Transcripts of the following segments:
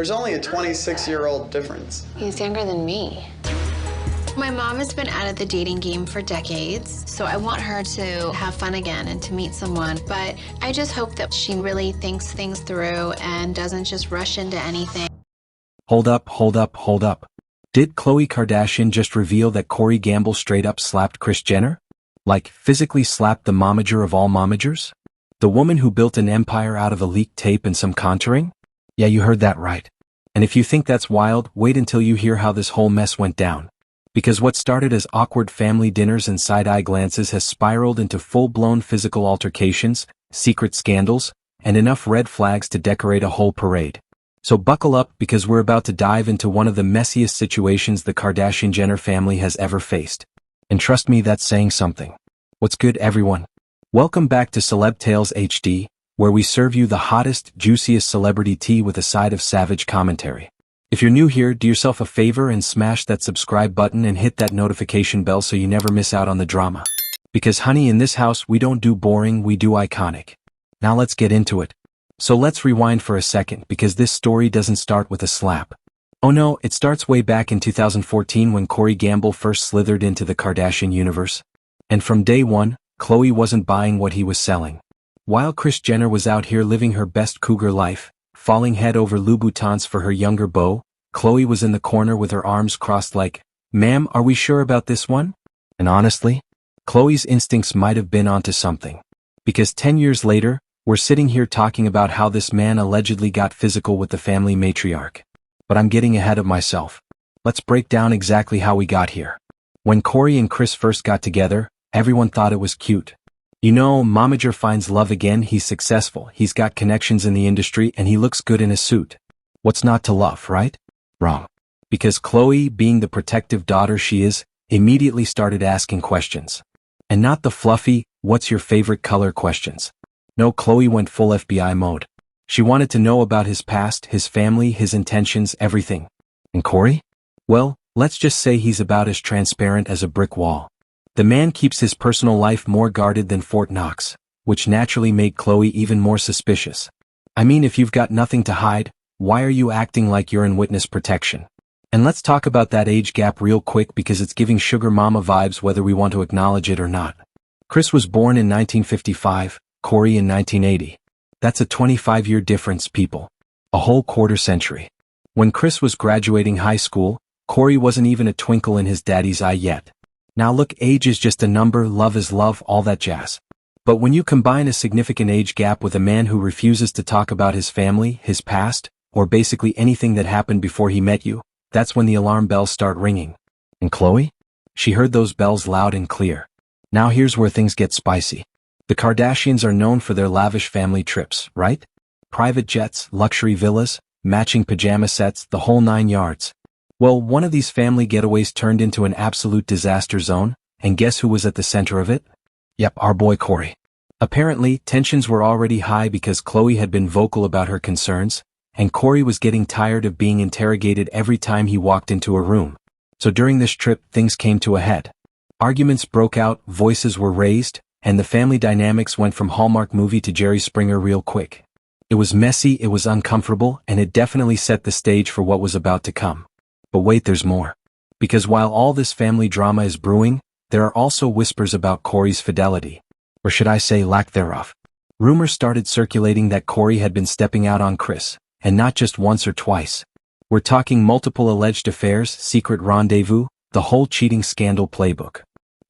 There's only a 26-year-old difference. He's younger than me. My mom has been out of the dating game for decades, so I want her to have fun again and to meet someone. But I just hope that she really thinks things through and doesn't just rush into anything. Hold up. Did Khloe Kardashian just reveal that Corey Gamble straight up slapped Kris Jenner? Like, physically slapped the momager of all momagers? The woman who built an empire out of a leaked tape and some contouring? Yeah, you heard that right. And if you think that's wild, wait until you hear how this whole mess went down. Because what started as awkward family dinners and side-eye glances has spiraled into full-blown physical altercations, secret scandals, and enough red flags to decorate a whole parade. So buckle up, because we're about to dive into one of the messiest situations the Kardashian-Jenner family has ever faced. And trust me, that's saying something. What's good, everyone? Welcome back to Celeb Tales HD, where we serve you the hottest, juiciest celebrity tea with a side of savage commentary. If you're new here, do yourself a favor and smash that subscribe button and hit that notification bell so you never miss out on the drama. Because honey, in this house we don't do boring, we do iconic. Now let's get into it. So let's rewind for a second, because this story doesn't start with a slap. Oh no, it starts way back in 2014 when Corey Gamble first slithered into the Kardashian universe. And from day one, Khloe wasn't buying what he was selling. While Kris Jenner was out here living her best cougar life, falling head over Louboutins for her younger beau, Khloe was in the corner with her arms crossed like, "Ma'am, are we sure about this one?" And honestly, Khloe's instincts might have been onto something. Because 10 years later, we're sitting here talking about how this man allegedly got physical with the family matriarch. But I'm getting ahead of myself. Let's break down exactly how we got here. When Corey and Kris first got together, everyone thought it was cute. You know, momager finds love again, he's successful, he's got connections in the industry, and he looks good in a suit. What's not to love, right? Wrong. Because Khloe, being the protective daughter she is, immediately started asking questions. And not the fluffy, "what's your favorite color" questions. No, Khloe went full FBI mode. She wanted to know about his past, his family, his intentions, everything. And Corey? Well, let's just say he's about as transparent as a brick wall. The man keeps his personal life more guarded than Fort Knox, which naturally made Khloe even more suspicious. I mean, if you've got nothing to hide, why are you acting like you're in witness protection? And let's talk about that age gap real quick, because it's giving sugar mama vibes whether we want to acknowledge it or not. Kris was born in 1955, Corey in 1980. That's a 25-year difference, people. A whole quarter century. When Kris was graduating high school, Corey wasn't even a twinkle in his daddy's eye yet. Now look, age is just a number, love is love, all that jazz. But when you combine a significant age gap with a man who refuses to talk about his family, his past, or basically anything that happened before he met you, that's when the alarm bells start ringing. And Khloe? She heard those bells loud and clear. Now here's where things get spicy. The Kardashians are known for their lavish family trips, right? Private jets, luxury villas, matching pajama sets, the whole 9 yards. Well, one of these family getaways turned into an absolute disaster zone, and guess who was at the center of it? Yep, our boy Corey. Apparently, tensions were already high because Khloe had been vocal about her concerns, and Corey was getting tired of being interrogated every time he walked into a room. So during this trip, things came to a head. Arguments broke out, voices were raised, and the family dynamics went from Hallmark movie to Jerry Springer real quick. It was messy, it was uncomfortable, and it definitely set the stage for what was about to come. But wait, there's more. Because while all this family drama is brewing, there are also whispers about Corey's fidelity. Or should I say lack thereof. Rumors started circulating that Corey had been stepping out on Kris, and not just once or twice. We're talking multiple alleged affairs, secret rendezvous, the whole cheating scandal playbook.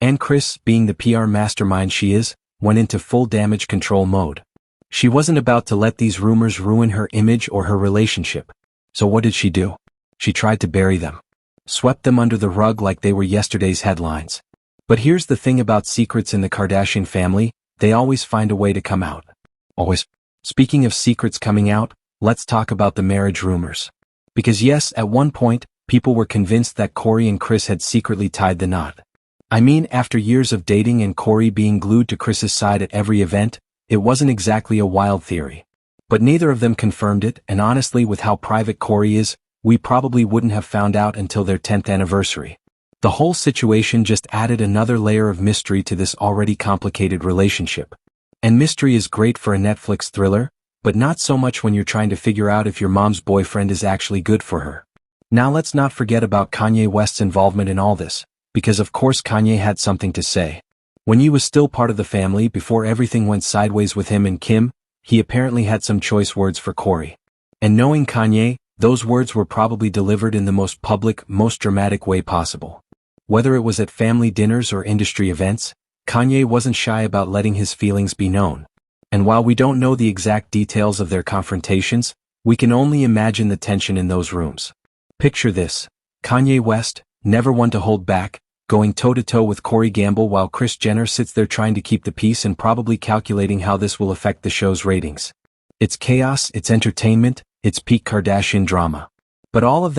And Kris, being the PR mastermind she is, went into full damage control mode. She wasn't about to let these rumors ruin her image or her relationship. So what did she do? She tried to bury them. Swept them under the rug like they were yesterday's headlines. But here's the thing about secrets in the Kardashian family, they always find a way to come out. Always. Speaking of secrets coming out, let's talk about the marriage rumors. Because yes, at one point, people were convinced that Corey and Kris had secretly tied the knot. I mean, after years of dating and Corey being glued to Kris's side at every event, it wasn't exactly a wild theory. But neither of them confirmed it, and honestly, with how private Corey is, we probably wouldn't have found out until their 10th anniversary. The whole situation just added another layer of mystery to this already complicated relationship. And mystery is great for a Netflix thriller, but not so much when you're trying to figure out if your mom's boyfriend is actually good for her. Now let's not forget about Kanye West's involvement in all this, because of course Kanye had something to say. When he was still part of the family before everything went sideways with him and Kim, he apparently had some choice words for Kourtney. And knowing Kanye, those words were probably delivered in the most public, most dramatic way possible. Whether it was at family dinners or industry events, Kanye wasn't shy about letting his feelings be known. And while we don't know the exact details of their confrontations, we can only imagine the tension in those rooms. Picture this: Kanye West, never one to hold back, going toe-to-toe with Kourtney Gamble while Kris Jenner sits there trying to keep the peace and probably calculating how this will affect the show's ratings. It's chaos, it's entertainment, it's peak Kardashian drama. But all of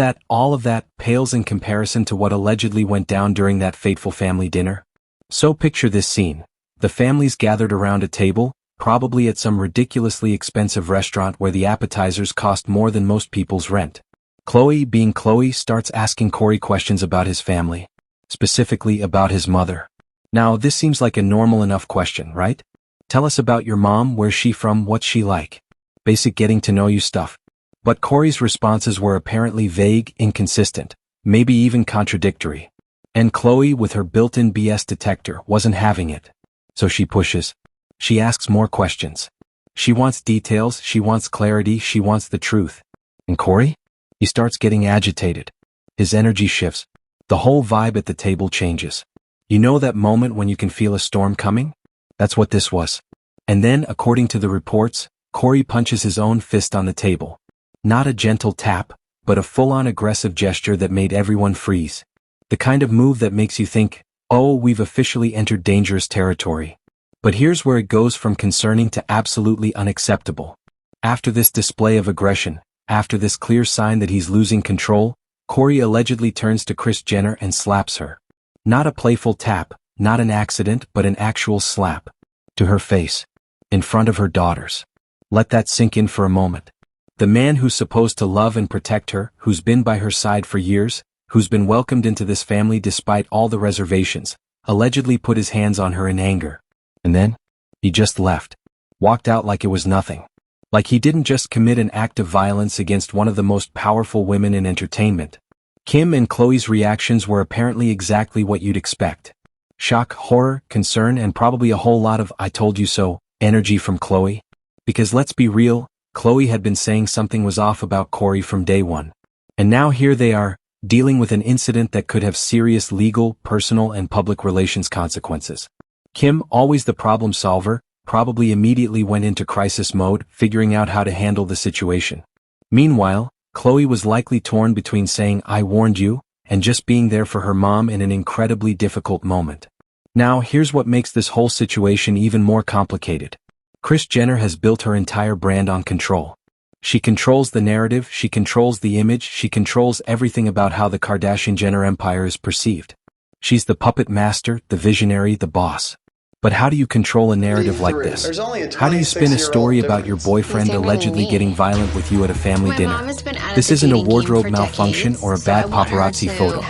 that pales in comparison to what allegedly went down during that fateful family dinner. So picture this scene. The family's gathered around a table, probably at some ridiculously expensive restaurant where the appetizers cost more than most people's rent. Khloe, being Khloe, starts asking Kourtney questions about his family, specifically about his mother. Now, this seems like a normal enough question, right? Tell us about your mom, where's she from, what's she like? Basic getting to know you stuff. But Kourtney's responses were apparently vague, inconsistent, maybe even contradictory. And Khloe, with her built-in BS detector, wasn't having it. So she pushes. She asks more questions. She wants details, she wants clarity, she wants the truth. And Kourtney? He starts getting agitated. His energy shifts. The whole vibe at the table changes. You know that moment when you can feel a storm coming? That's what this was. And then, according to the reports, Kourtney punches his own fist on the table. Not a gentle tap, but a full-on aggressive gesture that made everyone freeze. The kind of move that makes you think, oh, we've officially entered dangerous territory. But here's where it goes from concerning to absolutely unacceptable. After this display of aggression, after this clear sign that he's losing control, Kourtney allegedly turns to Kris Jenner and slaps her. Not a playful tap, not an accident, but an actual slap. To her face. In front of her daughters. Let that sink in for a moment. The man who's supposed to love and protect her, who's been by her side for years, who's been welcomed into this family despite all the reservations, allegedly put his hands on her in anger. And then, he just left. Walked out like it was nothing. Like he didn't just commit an act of violence against one of the most powerful women in entertainment. Kim and Khloe's reactions were apparently exactly what you'd expect. Shock, horror, concern, and probably a whole lot of "I told you so" energy from Khloe. Because let's be real, Khloe had been saying something was off about Kourtney from day one. And now here they are, dealing with an incident that could have serious legal, personal, and public relations consequences. Kim, always the problem solver, probably immediately went into crisis mode, figuring out how to handle the situation. Meanwhile, Khloe was likely torn between saying "I warned you" and just being there for her mom in an incredibly difficult moment. Now, here's what makes this whole situation even more complicated. Kris Jenner has built her entire brand on control. She controls the narrative, she controls the image, she controls everything about how the Kardashian-Jenner empire is perceived. She's the puppet master, the visionary, the boss. But how do you control a narrative like this? How do you spin a story about your boyfriend allegedly getting violent with you at a family dinner? This isn't a wardrobe malfunction or a bad paparazzi photo.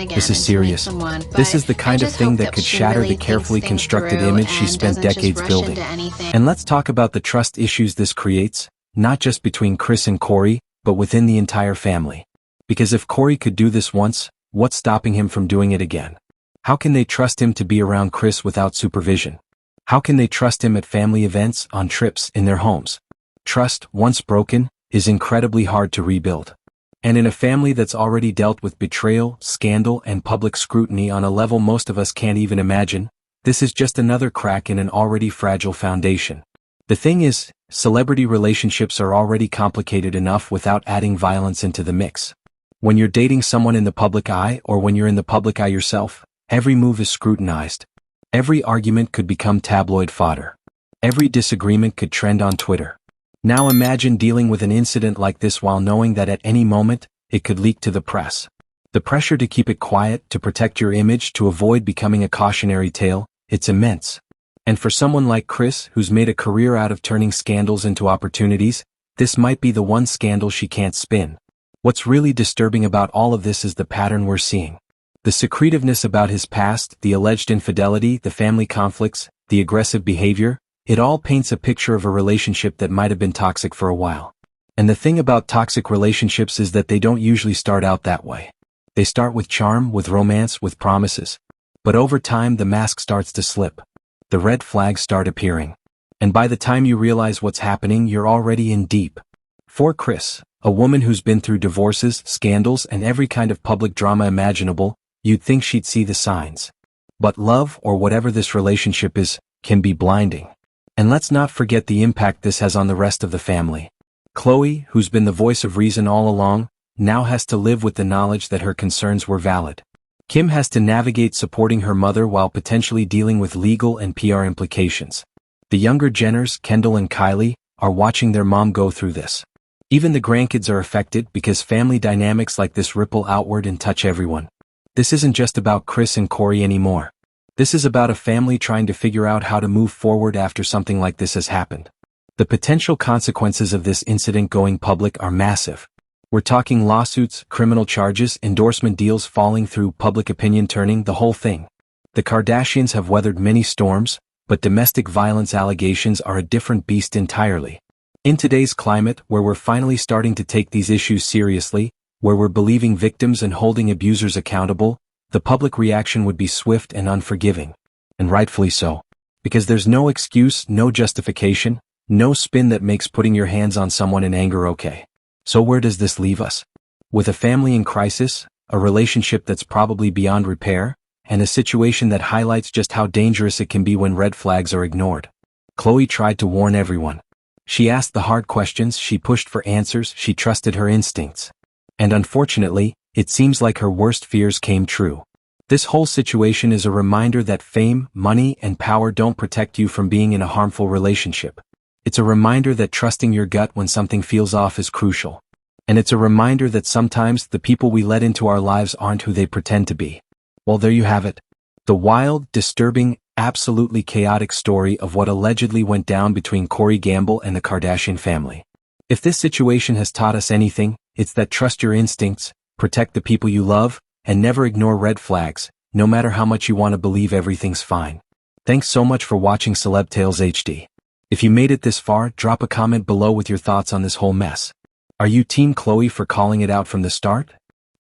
This is serious. This is the kind of thing that could shatter the carefully constructed image she spent decades building. And let's talk about the trust issues this creates, not just between Kris and Kourtney, but within the entire family. Because if Kourtney could do this once, what's stopping him from doing it again? How can they trust him to be around Kris without supervision? How can they trust him at family events, on trips, in their homes? Trust, once broken, is incredibly hard to rebuild. And in a family that's already dealt with betrayal, scandal, and public scrutiny on a level most of us can't even imagine, this is just another crack in an already fragile foundation. The thing is, celebrity relationships are already complicated enough without adding violence into the mix. When you're dating someone in the public eye, or when you're in the public eye yourself, every move is scrutinized. Every argument could become tabloid fodder. Every disagreement could trend on Twitter. Now imagine dealing with an incident like this while knowing that at any moment, it could leak to the press. The pressure to keep it quiet, to protect your image, to avoid becoming a cautionary tale, it's immense. And for someone like Kris, who's made a career out of turning scandals into opportunities, this might be the one scandal she can't spin. What's really disturbing about all of this is the pattern we're seeing. The secretiveness about his past, the alleged infidelity, the family conflicts, the aggressive behavior, It all paints a picture of a relationship that might have been toxic for a while. And the thing about toxic relationships is that they don't usually start out that way. They start with charm, with romance, with promises. But over time the mask starts to slip. The red flags start appearing. And by the time you realize what's happening, you're already in deep. For Kris, a woman who's been through divorces, scandals, and every kind of public drama imaginable, you'd think she'd see the signs. But love, or whatever this relationship is, can be blinding. And let's not forget the impact this has on the rest of the family. Khloe, who's been the voice of reason all along, now has to live with the knowledge that her concerns were valid. Kim has to navigate supporting her mother while potentially dealing with legal and PR implications. The younger Jenners, Kendall and Kylie, are watching their mom go through this. Even the grandkids are affected because family dynamics like this ripple outward and touch everyone. This isn't just about Kris and Kourtney anymore. This is about a family trying to figure out how to move forward after something like this has happened. The potential consequences of this incident going public are massive. We're talking lawsuits, criminal charges, endorsement deals falling through, public opinion turning, the whole thing. The Kardashians have weathered many storms, but domestic violence allegations are a different beast entirely. In today's climate, where we're finally starting to take these issues seriously, where we're believing victims and holding abusers accountable, the public reaction would be swift and unforgiving. And rightfully so. Because there's no excuse, no justification, no spin that makes putting your hands on someone in anger okay. So where does this leave us? With a family in crisis, a relationship that's probably beyond repair, and a situation that highlights just how dangerous it can be when red flags are ignored. Khloe tried to warn everyone. She asked the hard questions, she pushed for answers, she trusted her instincts. And unfortunately, it seems like her worst fears came true. This whole situation is a reminder that fame, money, and power don't protect you from being in a harmful relationship. It's a reminder that trusting your gut when something feels off is crucial. And it's a reminder that sometimes the people we let into our lives aren't who they pretend to be. Well, there you have it. The wild, disturbing, absolutely chaotic story of what allegedly went down between Kourtney Gamble and the Kardashian family. If this situation has taught us anything, it's that trust your instincts, protect the people you love, and never ignore red flags, no matter how much you want to believe everything's fine. Thanks so much for watching Celeb Tales HD. If you made it this far, drop a comment below with your thoughts on this whole mess. Are you Team Khloe for calling it out from the start?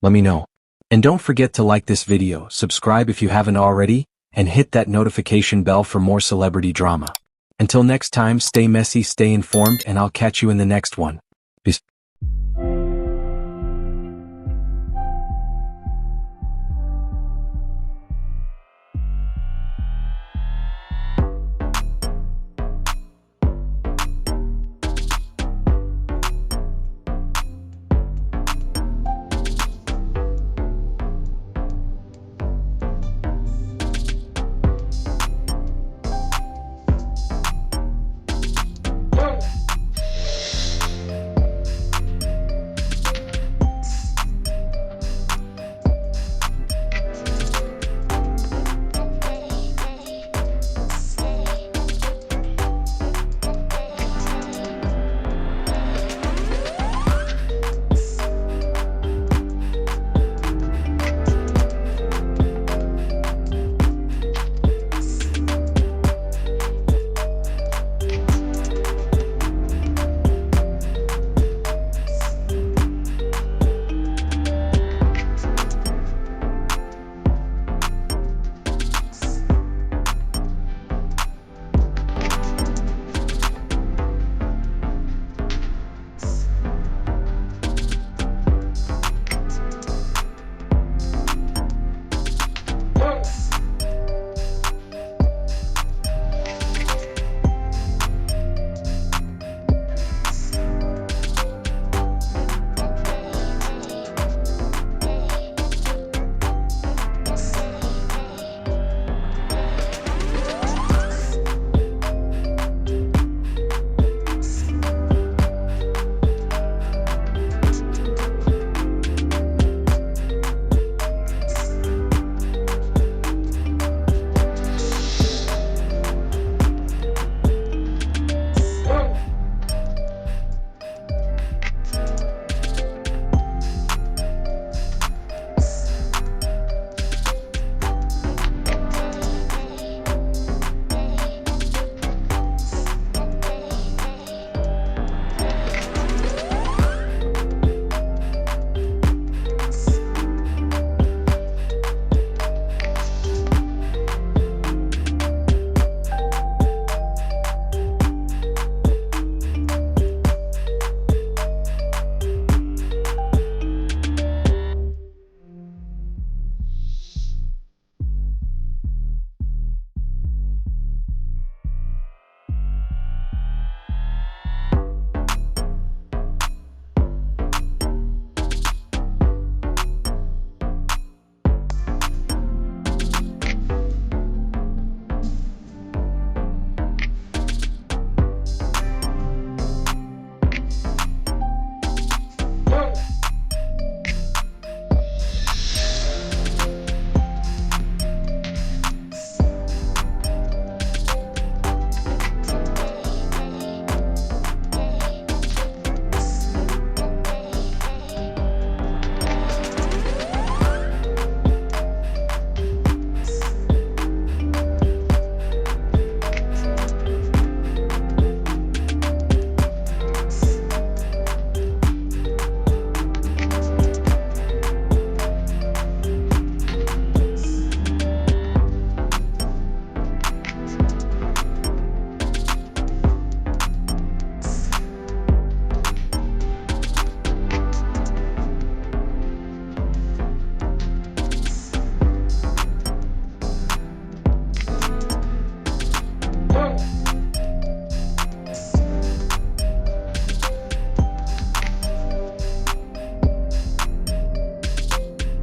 Let me know. And don't forget to like this video, subscribe if you haven't already, and hit that notification bell for more celebrity drama. Until next time, stay messy, stay informed, and I'll catch you in the next one.